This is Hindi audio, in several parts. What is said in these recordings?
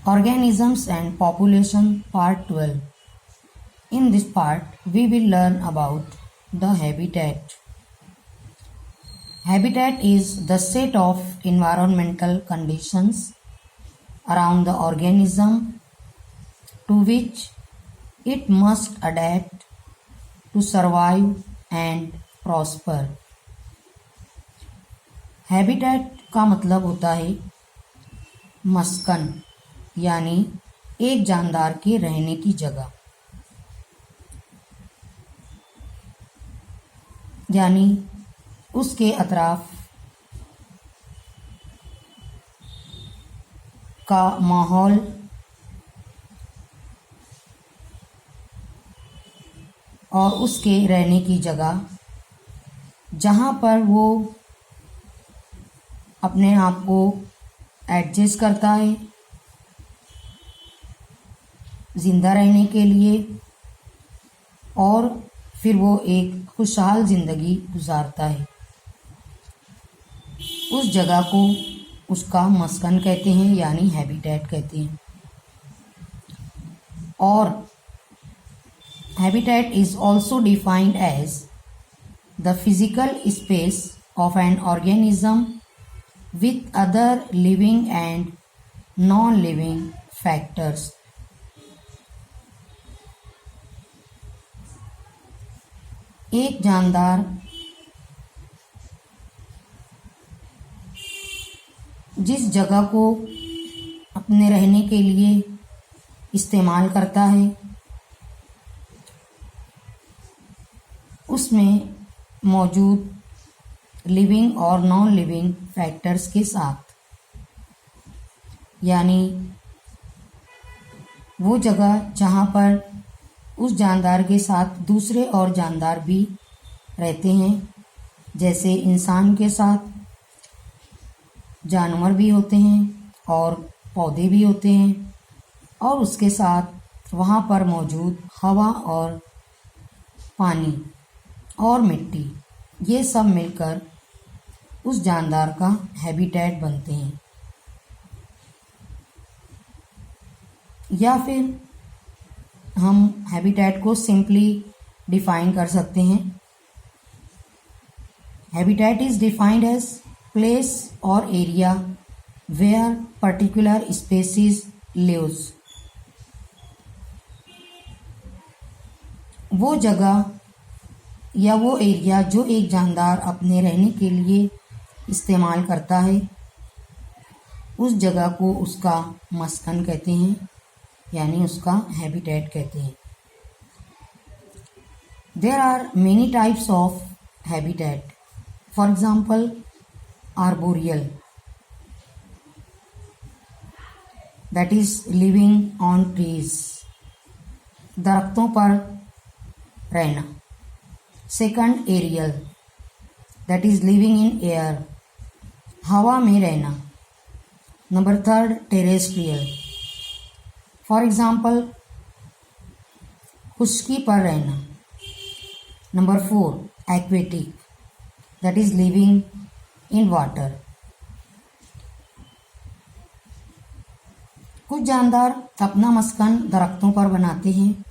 Organisms and Population Part 12. In this part, we will learn about the habitat. Habitat is the set of environmental conditions around the organism to which it must adapt to survive and prosper. Habitat का मतलब होता है मस्कन, यानी एक जानदार के रहने की जगह, यानी उसके अतराफ का माहौल और उसके रहने की जगह जहाँ पर वो अपने आप को एडजस्ट करता है ज़िंदा रहने के लिए और फिर वो एक खुशहाल ज़िंदगी गुजारता है। उस जगह को उसका मस्कन कहते हैं, यानी हैबिटेट कहते हैं। और habitat is also defined as the physical space of an organism with other living and non-living factors. एक जानदार जिस जगह को अपने रहने के लिए इस्तेमाल करता है उसमें मौजूद लिविंग और नॉन लिविंग फैक्टर्स के साथ, यानी वो जगह जहाँ पर उस जानदार के साथ दूसरे और जानदार भी रहते हैं, जैसे इंसान के साथ जानवर भी होते हैं और पौधे भी होते हैं, और उसके साथ वहाँ पर मौजूद हवा और पानी और मिट्टी, ये सब मिलकर उस जानदार का हैबिटेट बनते हैं। या फिर हम हैबिटेट को सिंपली डिफाइन कर सकते हैं। Habitat is defined as place or area where particular species lives. वो जगह या वो एरिया जो एक जानदार अपने रहने के लिए इस्तेमाल करता है, उस जगह को उसका मस्कन कहते हैं, यानी उसका हैबिटेट कहते हैं। There are many types of habitat. For example arboreal, that is living on trees, दरख्तों पर रहना। Second aerial, that is living in air, हवा में रहना। Number third terrestrial, for example खुश्की पर रहना। Number four aquatic, that is living in water. कुछ जानदार अपना मस्कन दरख्तों पर बनाते हैं,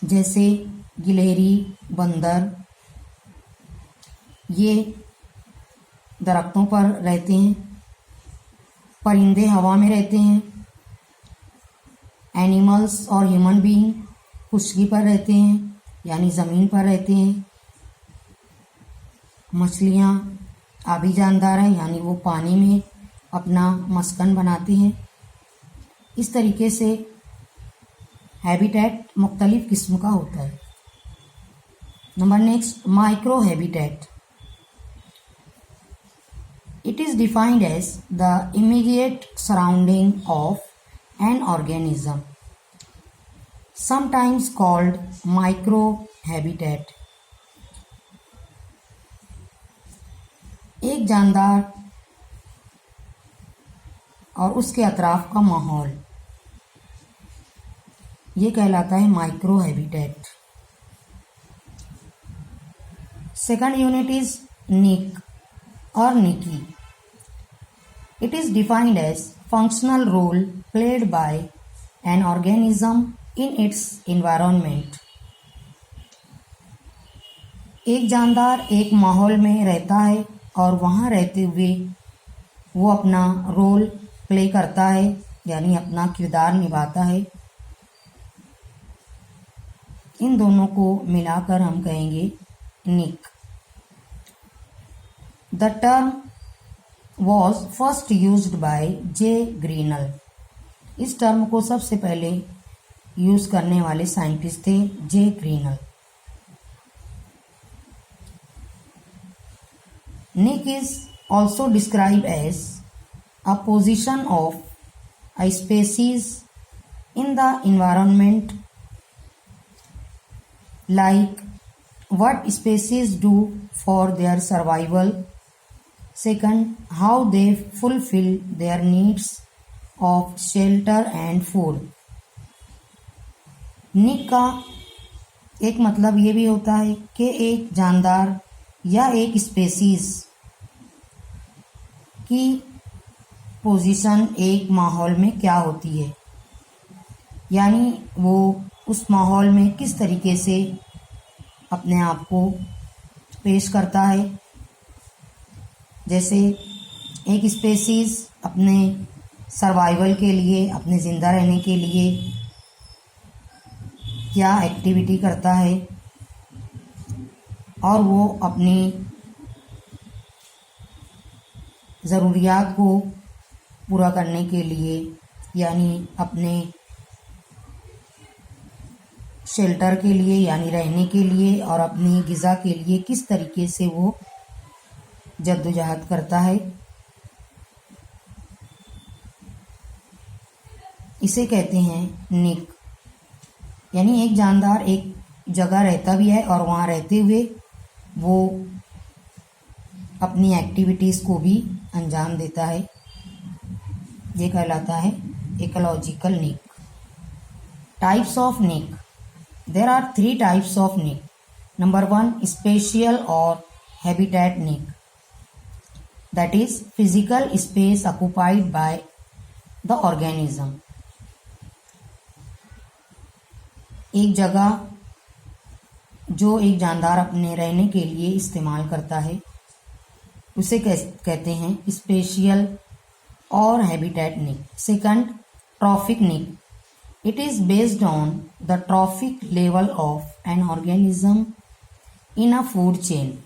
जैसे गिलहरी, बंदर, ये दरख्तों पर रहते हैं। परिंदे हवा में रहते हैं। एनिमल्स और ह्यूमन बीइंग खुश्की पर रहते हैं, यानी ज़मीन पर रहते हैं। मछलियाँ आबी जानदार हैं, यानी वो पानी में अपना मस्कन बनाते हैं। इस तरीके से हैबिटेट मुख्तलिफ किस्म का होता है। Number next, micro habitat. It is defined as the immediate surrounding of an organism, sometimes called microhabitat. एक जानदार और उसके अतराफ का माहौल, ये कहलाता है micro habitat. Second unit is niche or निकी। It is defined as functional role played by an organism in its environment. एक जानदार एक माहौल में रहता है और वहाँ रहते हुए वो अपना रोल प्ले करता है, यानी अपना किरदार निभाता है। इन दोनों को मिलाकर हम कहेंगे niche. The term was first used by J Grinnell. इस टर्म को सबसे पहले यूज करने वाले साइंटिस्ट थे J Grinnell. Niche is also describe as a position of a species in the environment, like what species do for their survival. Second, how they fulfill their needs of shelter and food. निक का एक मतलब ये भी होता है कि एक जानदार या एक स्पेसीज की पोजीशन एक माहौल में क्या होती है, यानी वो उस माहौल में किस तरीके से अपने आप को पेश करता है। जैसे एक स्पेसीज अपने सर्वाइवल के लिए, अपने ज़िंदा रहने के लिए क्या एक्टिविटी करता है, और वो अपनी ज़रूरियात को पूरा करने के लिए, यानी अपने शेल्टर के लिए यानी रहने के लिए और अपनी ग़िज़ा के लिए किस तरीके से वो जद्दोजहद करता है, इसे कहते हैं निक। यानी एक जानदार एक जगह रहता भी है और वहाँ रहते हुए वो अपनी एक्टिविटीज़ को भी अंजाम देता है। ये कहलाता है ecological niche. Types of niche. There are 3 types of niche. Number 1, spatial or habitat niche, that is physical space occupied by the organism. एक जगह जो एक जानदार अपने रहने के लिए इस्तेमाल करता है उसे कहते हैं spatial or habitat niche. Second, trophic niche. It is based on the trophic level of an organism in a food chain.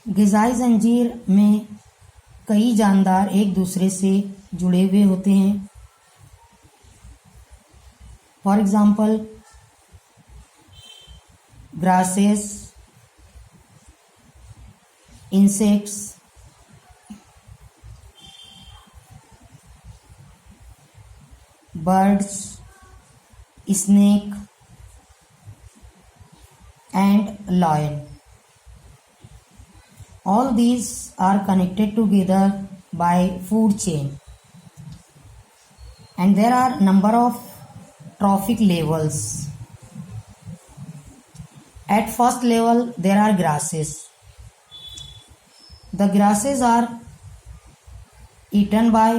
ग़िज़ाई जंजीर में कई जानदार एक दूसरे से जुड़े हुए होते हैं। For example, grasses, insects, birds, snake and lion. All these are connected together by food chain, and there are number of trophic levels. At first level there are grasses. The grasses are eaten by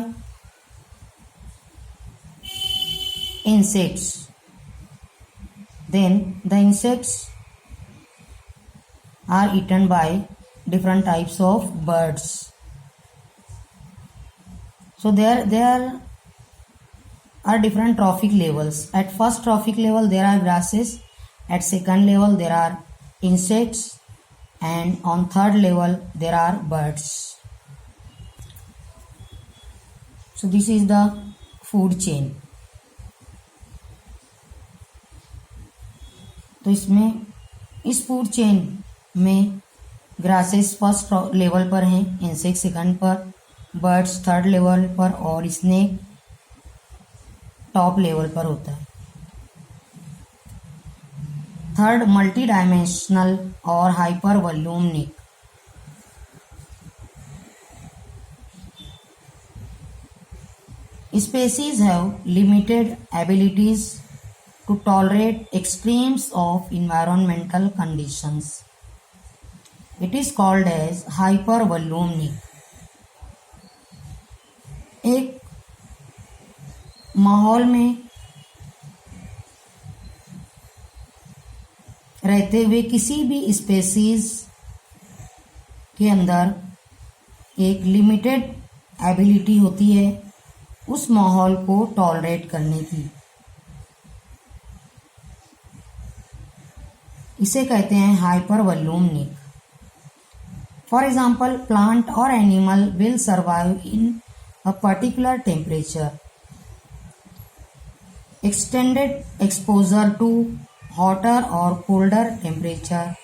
insects. Then the insects are eaten by different types of birds. So there are different trophic levels. At first trophic level there are grasses, at second level there are insects, and on third level there are birds. So this is the food chain. तो इसमें इस फूड चेन में ग्रासेस फर्स्ट लेवल पर हैं, इंसेक्ट सेकंड पर, बर्ड्स थर्ड लेवल पर और स्नेक टॉप लेवल पर होता है। थर्ड, मल्टी डायमेंशनल और hyper volaemic. Species have limited abilities to tolerate extremes of environmental conditions. It is called as hypervolumic. एक माहौल में रहते हुए किसी भी स्पेसीज के अंदर एक लिमिटेड एबिलिटी होती है उस माहौल को टॉलरेट करने की। इसे कहते हैं hyper volume niche. For example, plant or animal will survive in a particular temperature. Extended exposure to hotter or colder temperature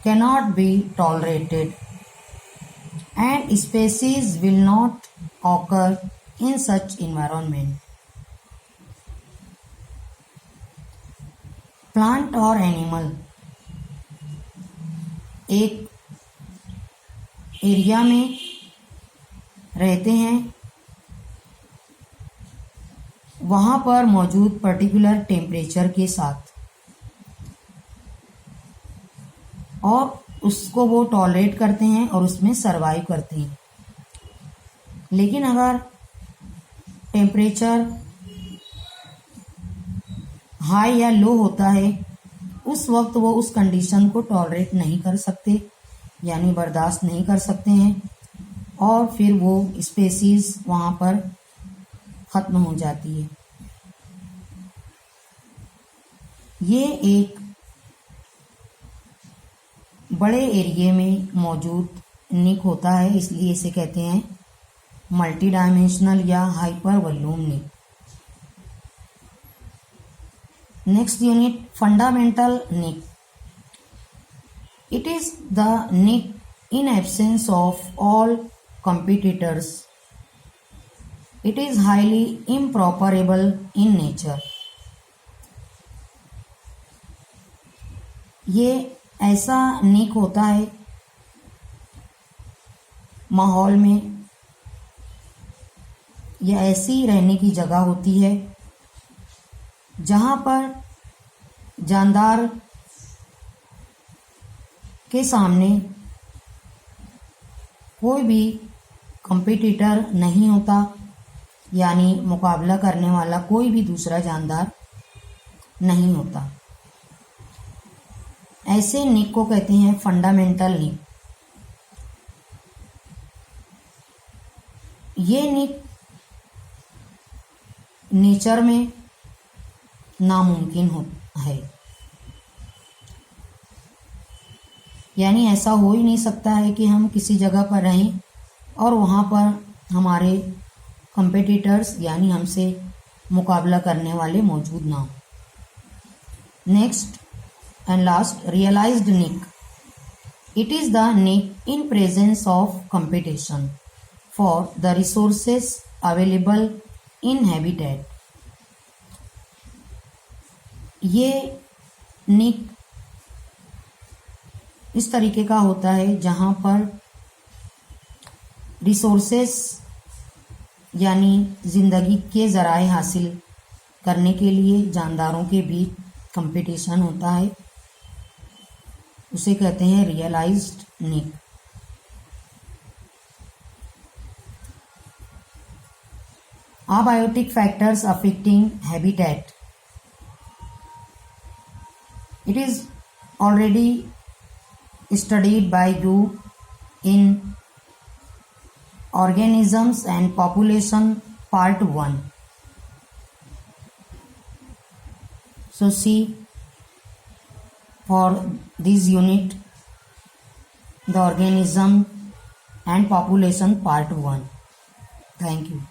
cannot be tolerated, and species will not occur in such environment. Plant और animal एक एरिया में रहते हैं, वहाँ पर मौजूद पर्टिकुलर टेम्परेचर के साथ, और उसको वो टॉलरेट करते हैं और उसमें सरवाइव करते हैं। लेकिन अगर टेम्परेचर हाई या लो होता है, उस वक्त वो उस कंडीशन को टॉलरेट नहीं कर सकते, यानी बर्दाश्त नहीं कर सकते हैं, और फिर वो स्पेसीज वहाँ पर ख़त्म हो जाती है। ये एक बड़े एरिया में मौजूद निक होता है, इसलिए इसे कहते हैं मल्टी डायमेंशनल या hyper volume niche. Next unit, fundamental niche. It is the niche in absence of all competitors. It is highly improperable in nature. ये ऐसा निक होता है माहौल में, या ऐसी रहने की जगह होती है जहाँ पर जानदार के सामने कोई भी कंपटीटर नहीं होता, यानी मुकाबला करने वाला कोई भी दूसरा जानदार नहीं होता। ऐसे निक को कहते हैं फंडामेंटल निक। ये निक नेचर में नामुमकिन है, यानी ऐसा हो ही नहीं सकता है कि हम किसी जगह पर रहें और वहाँ पर हमारे कंपेटिटर्स यानी हमसे मुकाबला करने वाले मौजूद ना हो। Next and last, realized niche. It is the niche in presence of competition for the resources available in habitat. ये निक इस तरीके का होता है जहाँ पर रिसोर्सेस यानी ज़िंदगी के ज़राए हासिल करने के लिए जानदारों के बीच कंपटीशन होता है, उसे कहते हैं realised Nick. Abiotic factors affecting habitat. It is already studied by you in Organisms and Population Part 1. So see for this unit the Organism and Population Part 1. Thank you.